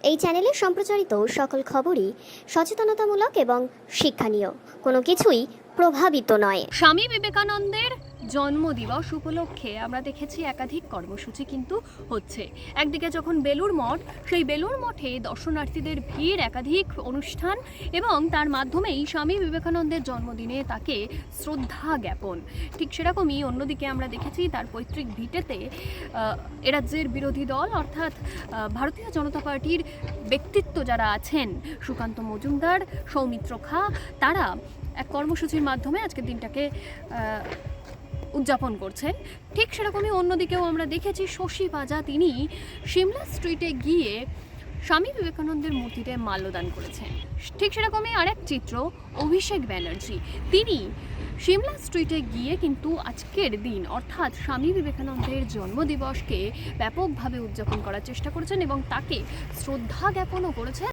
এই চ্যানেলে সম্প্রচারিত সকল খবরই সচেতনতামূলক এবং শিক্ষণীয়, কোনো কিছুই প্রভাবিত নয়। স্বামী বিবেকানন্দের জন্মদিবস উপলক্ষে আমরা দেখেছি একাধিক কর্মসূচি কিন্তু হচ্ছে। একদিকে যখন বেলুড় মঠ, সেই বেলুড় মঠে দর্শনার্থীদের ভিড়, একাধিক অনুষ্ঠান এবং তার মাধ্যমেই স্বামী বিবেকানন্দের জন্মদিনে তাকে শ্রদ্ধা জ্ঞাপন। ঠিক সেরকমই অন্যদিকে আমরা দেখেছি তার পৈতৃক ভিটেতে এ রাজ্যের বিরোধী দল অর্থাৎ ভারতীয় জনতা পার্টির ব্যক্তিত্ব যারা আছেন, সুকান্ত মজুমদার, সৌমিত্র খাঁ, তারা এক কর্মসূচির মাধ্যমে আজকের দিনটাকে উদযাপন করছেন। ঠিক সেরকমই অন্যদিকেও আমরা দেখেছি শশী পাজা, তিনি সিমলা স্ট্রিটে গিয়ে স্বামী বিবেকানন্দের মূর্তিতে মাল্যদান করেছেন। ঠিক সেরকমই আরেক চিত্র অভিষেক ব্যানার্জি, তিনি সিমলা স্ট্রিটে গিয়ে কিন্তু আজকের দিন অর্থাৎ স্বামী বিবেকানন্দের জন্মদিবসকে ব্যাপকভাবে উদযাপন করার চেষ্টা করেছেন এবং তাকে শ্রদ্ধা জ্ঞাপনও করেছেন।